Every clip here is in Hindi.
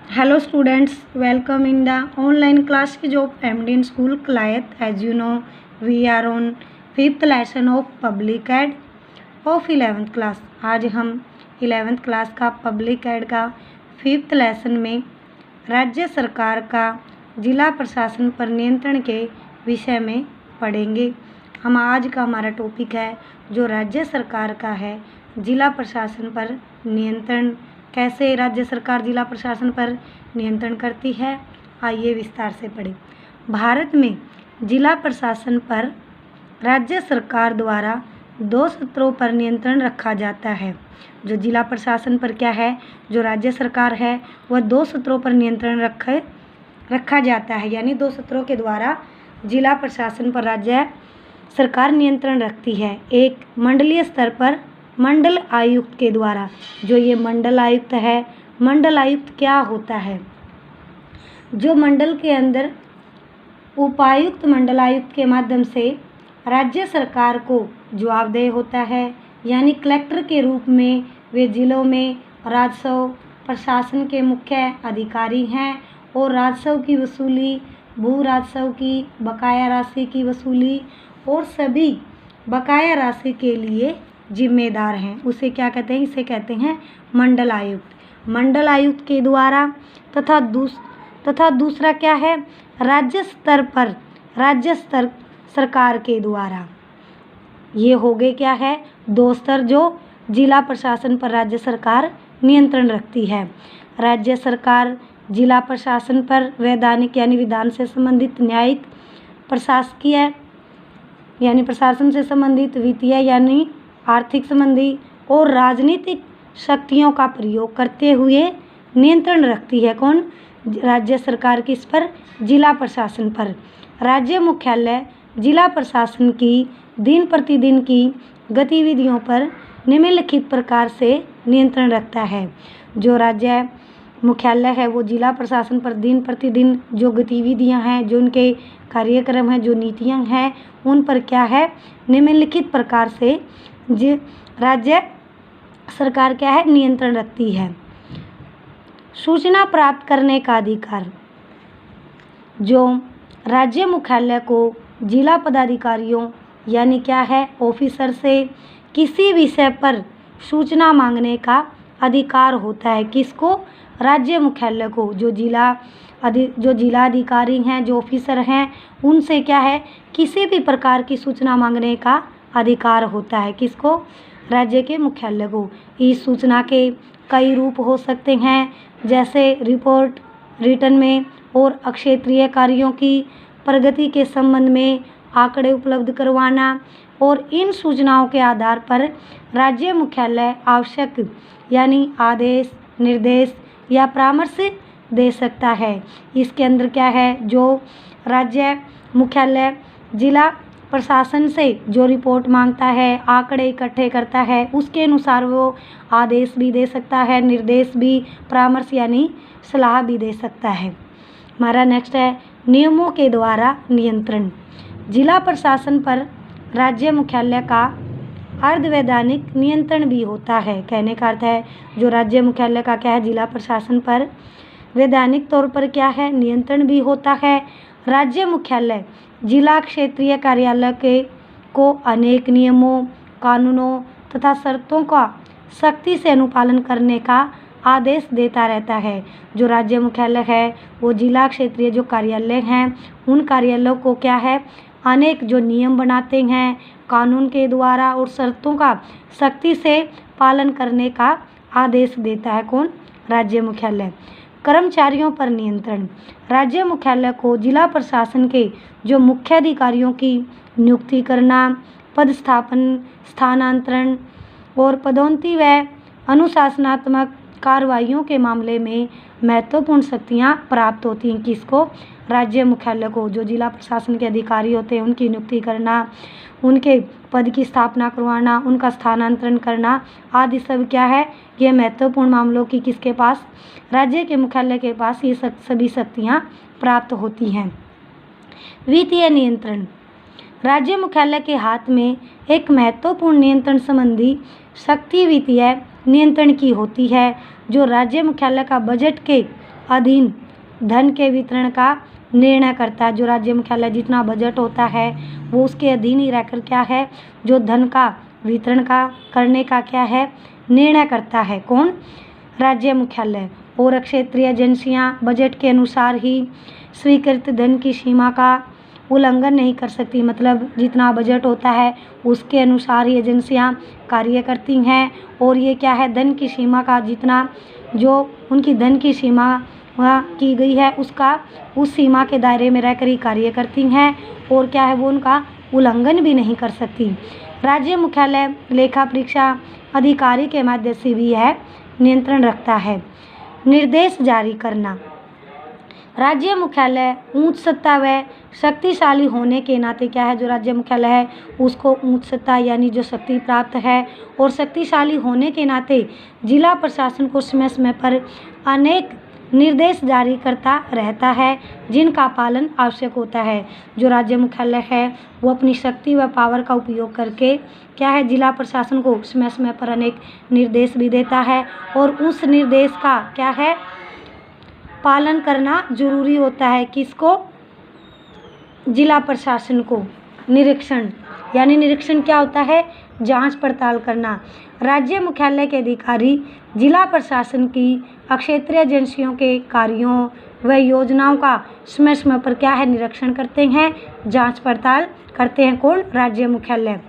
Hello students, welcome in the online class of MD in School Clayet. As you know, we are on 5th lesson of Public Ed of 11th class. आज हम 11th क्लास का पब्लिक एड का 5th लेसन में राज्य सरकार का जिला प्रशासन पर नियंत्रण के विषय में पढ़ेंगे। हम आज का हमारा टॉपिक है जो राज्य सरकार का है जिला प्रशासन पर नियंत्रण। कैसे राज्य सरकार जिला प्रशासन पर नियंत्रण करती है, आइए विस्तार से पढ़ें। भारत में जिला प्रशासन पर राज्य सरकार द्वारा 2 स्तरों पर नियंत्रण रखा जाता है। जो जिला प्रशासन पर क्या है, जो राज्य सरकार है वह 2 स्तरों पर नियंत्रण रखा जाता है, यानी 2 स्तरों के द्वारा जिला प्रशासन पर राज्य सरकार नियंत्रण रखती है। एक मंडलीय स्तर पर मंडल आयुक्त के द्वारा। जो ये मंडल आयुक्त है, मंडल आयुक्त क्या होता है, जो मंडल के अंदर उपायुक्त मंडल आयुक्त के माध्यम से राज्य सरकार को जवाबदेह होता है, यानी कलेक्टर के रूप में वे जिलों में राजस्व प्रशासन के मुख्य अधिकारी हैं और राजस्व की वसूली, भू राजस्व की बकाया राशि की वसूली और सभी बकाया राशि के लिए जिम्मेदार हैं। उसे क्या कहते हैं, इसे कहते हैं मंडल आयुक्त। मंडल आयुक्त के द्वारा तथा दूसरा क्या है, राज्य स्तर पर राज्य स्तर सरकार के द्वारा। ये हो गए क्या है, 2 स्तर जो जिला प्रशासन पर राज्य सरकार नियंत्रण रखती है। राज्य सरकार जिला प्रशासन पर वैधानिक यानी विधान से संबंधित, न्यायिक, प्रशासकीय यानी प्रशासन से संबंधित, वित्तीय यानी आर्थिक संबंधी और राजनीतिक शक्तियों का प्रयोग करते हुए नियंत्रण रखती है। कौन, राज्य सरकार किस पर, जिला प्रशासन पर। राज्य मुख्यालय जिला प्रशासन की दिन प्रतिदिन की गतिविधियों पर निम्नलिखित प्रकार से नियंत्रण रखता है। जो राज्य मुख्यालय है वो जिला प्रशासन पर दिन प्रतिदिन जो गतिविधियां हैं, जो उनके कार्यक्रम हैं, जो नीतियां हैं, उन पर क्या है, निम्नलिखित प्रकार से राज्य सरकार क्या है, नियंत्रण रखती है। सूचना प्राप्त करने का अधिकार। जो राज्य मुख्यालय को जिला पदाधिकारियों यानी क्या है, ऑफिसर से किसी विषय पर सूचना मांगने का अधिकार होता है। किसको, राज्य मुख्यालय को। जो जिला अधिकारी हैं, जो ऑफिसर हैं, उनसे क्या है, किसी भी प्रकार की सूचना मांगने का अधिकार होता है। किसको, राज्य के मुख्यालय को। इस सूचना के कई रूप हो सकते हैं, जैसे रिपोर्ट रिटर्न में और क्षेत्रीय कार्यों की प्रगति के संबंध में आंकड़े उपलब्ध करवाना, और इन सूचनाओं के आधार पर राज्य मुख्यालय आवश्यक यानी आदेश, निर्देश या परामर्श दे सकता है। इसके अंदर क्या है, जो राज्य मुख्यालय जिला प्रशासन से जो रिपोर्ट मांगता है, आंकड़े इकट्ठे करता है, उसके अनुसार वो आदेश भी दे सकता है, निर्देश भी, परामर्श यानी सलाह भी दे सकता है। हमारा नेक्स्ट है नियमों के द्वारा नियंत्रण। जिला प्रशासन पर राज्य मुख्यालय का अर्धवैधानिक नियंत्रण भी होता है। कहने का अर्थ है जो राज्य मुख्यालय का क्या है, जिला प्रशासन पर वैधानिक तौर पर क्या है, नियंत्रण भी होता है। राज्य मुख्यालय जिला क्षेत्रीय कार्यालय को अनेक नियमों, कानूनों तथा शर्तों का सख्ती से अनुपालन करने का आदेश देता रहता है। जो राज्य मुख्यालय है वो जिला क्षेत्रीय जो कार्यालय हैं, उन कार्यालयों को क्या है, अनेक जो नियम बनाते हैं कानून के द्वारा और शर्तों का सख्ती से पालन करने का आदेश देता है। कौन, राज्य मुख्यालय। कर्मचारियों पर नियंत्रण। राज्य मुख्यालय को जिला प्रशासन के जो मुख्य अधिकारियों की नियुक्ति करना, पदस्थापन, स्थानांतरण और पदोन्नति व अनुशासनात्मक कार्रवाइयों के मामले में महत्वपूर्ण शक्तियां प्राप्त होती हैं। किसको, राज्य मुख्यालय को। जो जिला प्रशासन के अधिकारी होते हैं उनकी नियुक्ति करना, उनके पद की स्थापना करवाना, उनका स्थानांतरण करना आदि सब क्या है, ये महत्वपूर्ण मामलों की किसके पास, राज्य के मुख्यालय के पास ये सभी शक्तियाँ प्राप्त होती हैं। वित्तीय नियंत्रण। राज्य मुख्यालय के हाथ में एक महत्वपूर्ण नियंत्रण संबंधी शक्ति वित्तीय नियंत्रण की होती है, जो राज्य मुख्यालय का बजट के अधीन धन के वितरण का निर्णय करता है। जो राज्य मुख्यालय जितना बजट होता है वो उसके अधीन ही रहकर क्या है, जो धन का वितरण का करने का क्या है, निर्णय करता है। कौन? राज्य मुख्यालय। और क्षेत्रीय एजेंसियां बजट के अनुसार ही स्वीकृत धन की सीमा का उल्लंघन नहीं कर सकती, मतलब जितना बजट होता है उसके अनुसार ही एजेंसियां कार्य करती हैं। और ये क्या है, धन की सीमा का जितना जो उनकी धन की सीमा की गई है उसका उस सीमा के दायरे में रहकर ही कार्य करती हैं, और क्या है वो उनका उल्लंघन भी नहीं कर सकती। राज्य मुख्यालय लेखा परीक्षा अधिकारी के माध्यम से भी यह नियंत्रण रखता है। निर्देश जारी करना। राज्य मुख्यालय उच्च सत्ता व शक्तिशाली होने के नाते क्या है, जो राज्य मुख्यालय है उसको उच्च सत्ता यानी जो शक्ति प्राप्त है, और शक्तिशाली होने के नाते जिला प्रशासन को समय समय पर अनेक निर्देश जारी करता रहता है, जिनका पालन आवश्यक होता है। जो राज्य मुख्यालय है वो अपनी शक्ति व पावर का उपयोग करके क्या है, जिला प्रशासन को समय समय पर अनेक निर्देश भी देता है, और उस निर्देश का क्या है, पालन करना जरूरी होता है। किसको? जिला प्रशासन को। निरीक्षण यानी निरीक्षण क्या होता है, जांच पड़ताल करना। राज्य मुख्यालय के अधिकारी जिला प्रशासन की क्षेत्रीय एजेंसियों के कार्यों व योजनाओं का समय समय पर क्या है, निरीक्षण करते हैं, जांच पड़ताल करते हैं। कौन? राज्य मुख्यालय।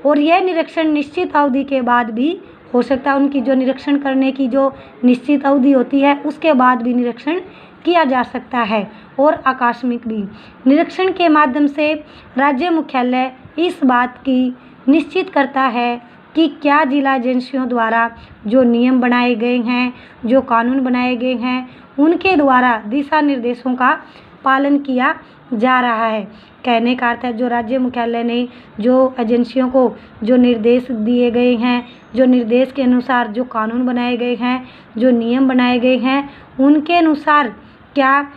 और यह निरीक्षण निश्चित अवधि के बाद भी हो सकता है। उनकी जो निरीक्षण करने की जो निश्चित अवधि होती है उसके बाद भी निरीक्षण किया जा सकता है, और आकस्मिक भी। निरीक्षण के माध्यम से राज्य मुख्यालय इस बात की निश्चित करता है कि क्या जिला एजेंसियों द्वारा जो नियम बनाए गए हैं, जो कानून बनाए गए हैं, उनके द्वारा दिशा निर्देशों का पालन किया जा रहा है। कहने का अर्थ है जो राज्य मुख्यालय ने जो एजेंसियों को जो निर्देश दिए गए हैं, जो निर्देश के अनुसार जो कानून बनाए गए हैं, जो नियम बनाए गए हैं, उनके अनुसार क्या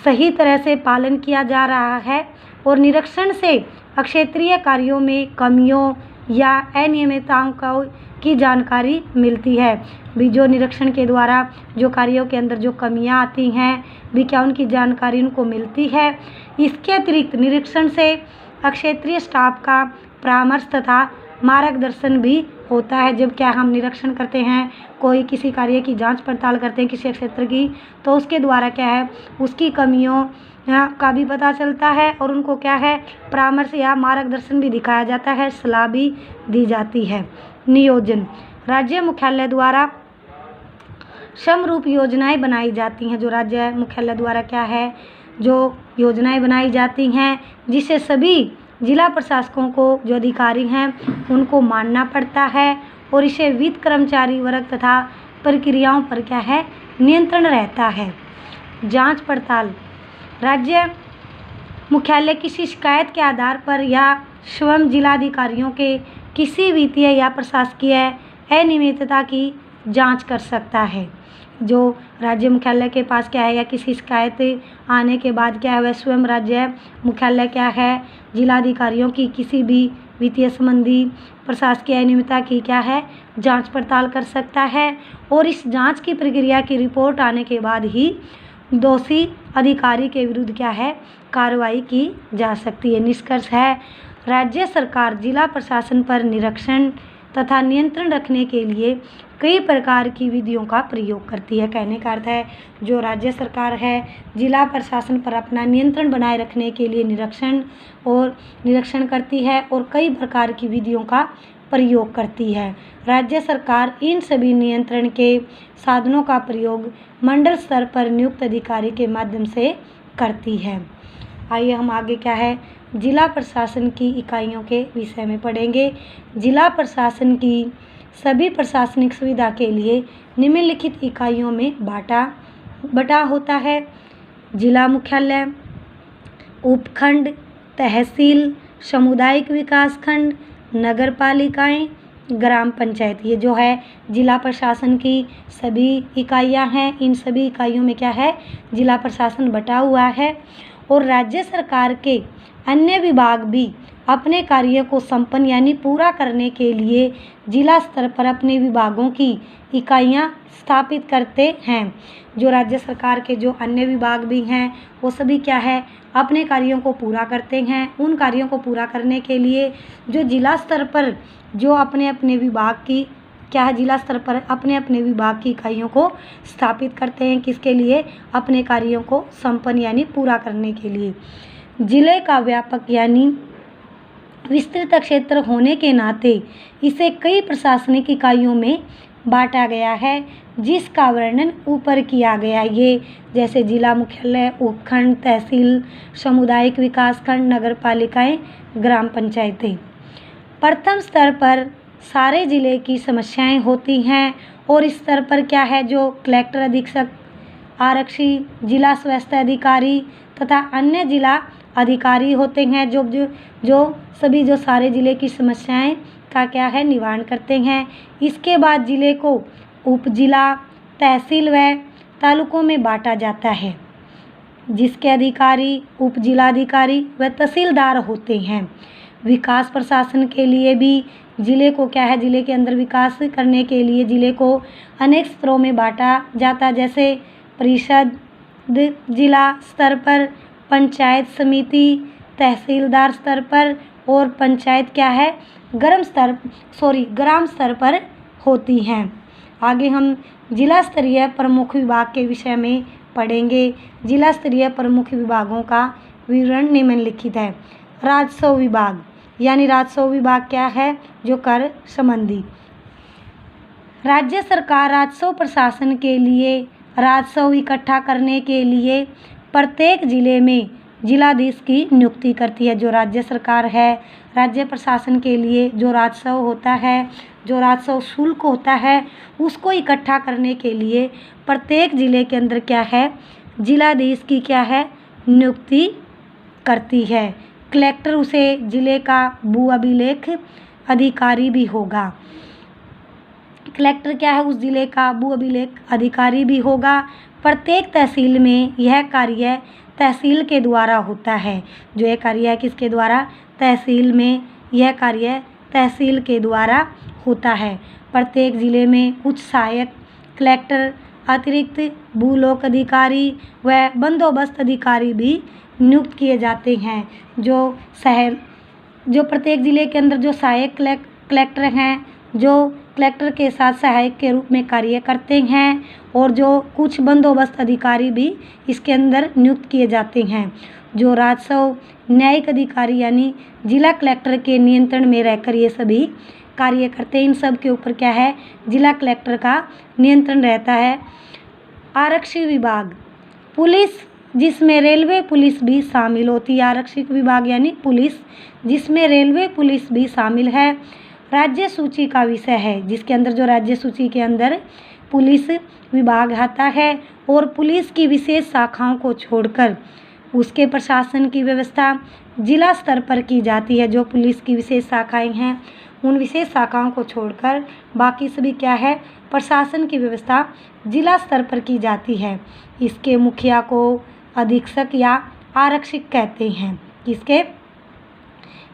सही तरह से पालन किया जा रहा है। और निरीक्षण से क्षेत्रीय कार्यों में कमियों या अनियमितताओं की जानकारी मिलती है। भी जो निरीक्षण के द्वारा जो कार्यों के अंदर जो कमियां आती हैं भी क्या उनकी जानकारी उनको मिलती है। इसके अतिरिक्त निरीक्षण से क्षेत्रीय स्टाफ का परामर्श तथा मार्गदर्शन भी होता है। जब क्या हम निरीक्षण करते हैं, कोई किसी कार्य की जांच पड़ताल करते हैं किसी क्षेत्र की, तो उसके द्वारा क्या है, उसकी कमियों का भी पता चलता है, और उनको क्या है, परामर्श या मार्गदर्शन भी दिखाया जाता है, सलाह भी दी जाती है। नियोजन। राज्य मुख्यालय द्वारा समरूप योजनाएं बनाई जाती हैं। जो राज्य मुख्यालय द्वारा क्या है, जो योजनाएं बनाई जाती हैं जिसे सभी जिला प्रशासकों को जो अधिकारी हैं उनको मानना पड़ता है, और इसे वित्त कर्मचारी वर्ग तथा प्रक्रियाओं पर क्या है, नियंत्रण रहता है। जांच पड़ताल। राज्य मुख्यालय किसी शिकायत के आधार पर या स्वयं जिलाधिकारियों के किसी वित्तीय या प्रशासकीय अनियमितता की जांच कर सकता है। जो राज्य मुख्यालय के पास क्या है, या किसी शिकायत आने के बाद क्या है, वह स्वयं राज्य मुख्यालय क्या है, जिलाधिकारियों की किसी भी वित्तीय संबंधी प्रशासकीय अनियमितता की क्या है, जांच पड़ताल कर सकता है। और इस जांच की प्रक्रिया की रिपोर्ट आने के बाद ही दोषी अधिकारी के विरुद्ध क्या है, कार्रवाई की जा सकती है। निष्कर्ष है, राज्य सरकार जिला प्रशासन पर निरीक्षण तथा नियंत्रण रखने के लिए कई प्रकार की विधियों का प्रयोग करती है। कहने का अर्थ है जो राज्य सरकार है जिला प्रशासन पर अपना नियंत्रण बनाए रखने के लिए निरीक्षण करती है और कई प्रकार की विधियों का प्रयोग करती है। राज्य सरकार इन सभी नियंत्रण के साधनों का प्रयोग मंडल स्तर पर नियुक्त अधिकारी के माध्यम से करती है। आइए हम आगे क्या है, जिला प्रशासन की इकाइयों के विषय में पढ़ेंगे। जिला प्रशासन की सभी प्रशासनिक सुविधा के लिए निम्नलिखित इकाइयों में बटा होता है। जिला मुख्यालय, उपखंड, तहसील, सामुदायिक विकास खंड, नगर पालिकाएँ, ग्राम पंचायत। ये जो है जिला प्रशासन की सभी इकाइयाँ हैं। इन सभी इकाइयों में क्या है, जिला प्रशासन बटा हुआ है। और राज्य सरकार के अन्य विभाग भी अपने कार्य को संपन्न यानी पूरा करने के लिए जिला स्तर पर अपने विभागों की इकाइयां स्थापित करते हैं। जो राज्य सरकार के जो अन्य विभाग भी हैं वो सभी क्या है, अपने कार्यों को पूरा करते हैं। उन कार्यों को पूरा करने के लिए जो जिला स्तर पर जो अपने अपने विभाग की क्या है, जिला स्तर पर अपने अपने विभाग की इकाइयों को स्थापित करते हैं। किसके लिए? अपने कार्यों को संपन्न यानी पूरा करने के लिए। जिले का व्यापक यानी विस्तृत क्षेत्र होने के नाते इसे कई प्रशासनिक इकाइयों में बांटा गया है, जिसका वर्णन ऊपर किया गया। ये जैसे जिला मुख्यालय, उपखंड, तहसील, सामुदायिक विकास खंड, नगर पालिकाएँ, ग्राम पंचायतें। प्रथम स्तर पर सारे जिले की समस्याएं होती हैं और इस स्तर पर क्या है, जो कलेक्टर, अधीक्षक, आरक्षी, जिला स्वास्थ्य अधिकारी तथा अन्य जिला अधिकारी होते हैं, जो सभी जो सारे जिले की समस्याएं का क्या है, निवारण करते हैं। इसके बाद जिले को उपजिला, तहसील व तालुकों में बांटा जाता है, जिसके अधिकारी उपजिलाधिकारी व तहसीलदार होते हैं। विकास प्रशासन के लिए भी जिले को क्या है, जिले के अंदर विकास करने के लिए जिले को अनेक स्तरों में बांटा जाता, जैसे परिषद जिला स्तर पर, पंचायत समिति तहसीलदार स्तर पर और पंचायत क्या है, ग्राम स्तर पर होती हैं। आगे हम जिला स्तरीय प्रमुख विभाग के विषय में पढ़ेंगे। जिला स्तरीय प्रमुख विभागों का विवरण निम्नलिखित है। राजस्व विभाग यानी राजस्व विभाग क्या है, जो कर संबंधी। राज्य सरकार राजस्व प्रशासन के लिए राजस्व इकट्ठा करने के लिए प्रत्येक जिले में जिलाधीश की नियुक्ति करती है। जो राज्य सरकार है, राज्य प्रशासन के लिए जो राजस्व होता है, जो राजस्व शुल्क होता है, उसको इकट्ठा करने के लिए प्रत्येक जिले के अंदर क्या है, जिलाधीश की क्या है, नियुक्ति करती है। कलेक्टर उसे जिले का भू अभिलेख अधिकारी भी होगा। कलेक्टर क्या है, उस जिले का भू अभिलेख अधिकारी भी होगा। प्रत्येक तहसील में यह कार्य तहसील के द्वारा होता है। जो यह कार्य है किसके द्वारा, तहसील में यह कार्य तहसील के द्वारा होता है। प्रत्येक जिले में कुछ सहायक कलेक्टर, अतिरिक्त भूलोक अधिकारी व बंदोबस्त अधिकारी भी नियुक्त किए जाते हैं। जो प्रत्येक जिले के अंदर जो सहायक कलेक्टर हैं, जो कलेक्टर के साथ सहायक के रूप में कार्य करते हैं, और जो कुछ बंदोबस्त अधिकारी भी इसके अंदर नियुक्त किए जाते हैं। जो राजस्व न्यायिक अधिकारी यानी जिला कलेक्टर के नियंत्रण में रहकर ये सभी कार्य करते हैं। इन सब के ऊपर क्या है, जिला कलेक्टर का नियंत्रण रहता है। आरक्षी विभाग, पुलिस जिसमें रेलवे पुलिस भी शामिल होती है। आरक्षित विभाग यानी पुलिस जिसमें रेलवे पुलिस भी शामिल है। राज्य सूची का विषय है, जिसके अंदर जो राज्य सूची के अंदर पुलिस विभाग आता है, और पुलिस की विशेष शाखाओं को छोड़कर उसके प्रशासन की व्यवस्था जिला स्तर पर की जाती है। जो पुलिस की विशेष शाखाएं हैं, उन विशेष शाखाओं को छोड़कर बाकी सभी क्या है, प्रशासन की व्यवस्था जिला स्तर पर की जाती है। इसके मुखिया को अधीक्षक या आरक्षक कहते हैं।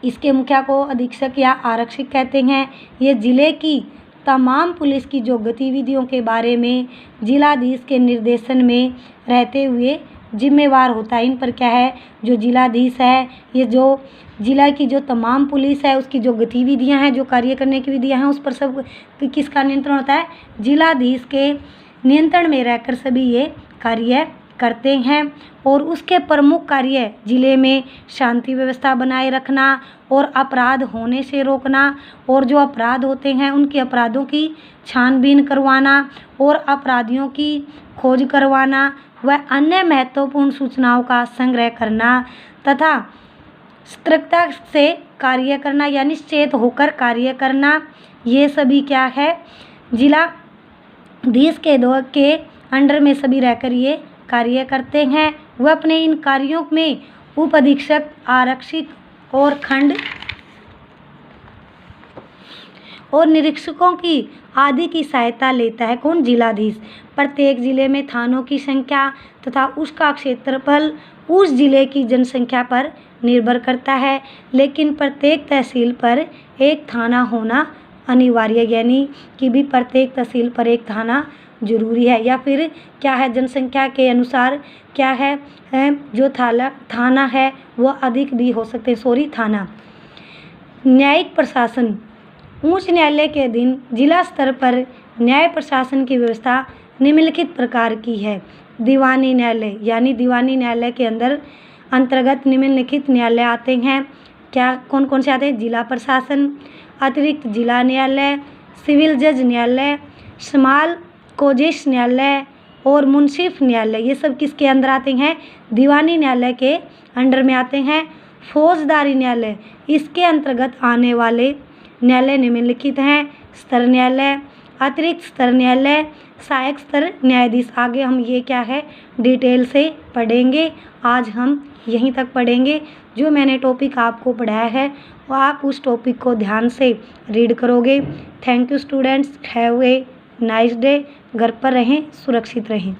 इसके मुखिया को अधीक्षक या आरक्षक कहते हैं। ये जिले की तमाम पुलिस की जो गतिविधियों के बारे में जिलाधीश के निर्देशन में रहते हुए जिम्मेवार होता है। इन पर क्या है, जो जिलाधीश है, ये जो जिला की जो तमाम पुलिस है उसकी जो गतिविधियां हैं, जो कार्य करने की विधियां हैं, उस पर सब किसका नियंत्रण होता है, जिलाधीश के नियंत्रण में रहकर सभी ये कार्य करते हैं। और उसके प्रमुख कार्य जिले में शांति व्यवस्था बनाए रखना और अपराध होने से रोकना, और जो अपराध होते हैं उनके अपराधों की छानबीन करवाना और अपराधियों की खोज करवाना व अन्य महत्वपूर्ण सूचनाओं का संग्रह करना तथा सतर्कता से कार्य करना यानी सचेत होकर कार्य करना। ये सभी क्या है, जिलाधीश के अंडर में सभी रहकर ये कार्य करते हैं। वह अपने इन कार्यों में उप अधीक्षक, आरक्षक और निरीक्षकों की आदि की सहायता लेता है। कौन? जिलाधीश। प्रत्येक जिले में थानों की संख्या तथा उसका क्षेत्रफल उस जिले की जनसंख्या पर निर्भर करता है, लेकिन प्रत्येक तहसील पर एक थाना होना अनिवार्य, यानी कि भी प्रत्येक तहसील पर एक थाना जरूरी है। या फिर क्या है, जनसंख्या के अनुसार क्या है, जो थाना है वो अधिक भी हो सकते हैं। थाना। न्यायिक प्रशासन। उच्च न्यायालय के अधीन जिला स्तर पर न्याय प्रशासन की व्यवस्था निम्नलिखित प्रकार की है। दीवानी न्यायालय, यानी दीवानी न्यायालय के अंतर्गत निम्नलिखित न्यायालय आते हैं। क्या? कौन कौन से आते हैं? जिला प्रशासन, अतिरिक्त जिला न्यायालय, सिविल जज न्यायालय, स्मॉल कोजेस न्यायालय और मुंसिफ न्यायालय। ये सब किसके अंदर आते हैं? दीवानी न्यायालय के अंडर में आते हैं। फौजदारी न्यायालय, इसके अंतर्गत आने वाले न्यायालय निम्नलिखित हैं। स्तर न्यायालय, अतिरिक्त स्तर न्यायालय, सहायक स्तर न्यायाधीश। आगे हम ये क्या है डिटेल से पढ़ेंगे। आज हम यहीं तक पढ़ेंगे। जो मैंने टॉपिक आपको पढ़ाया है वो आप उस टॉपिक को ध्यान से रीड करोगे। Thank you students, have a nice day. घर पर रहें, सुरक्षित रहें।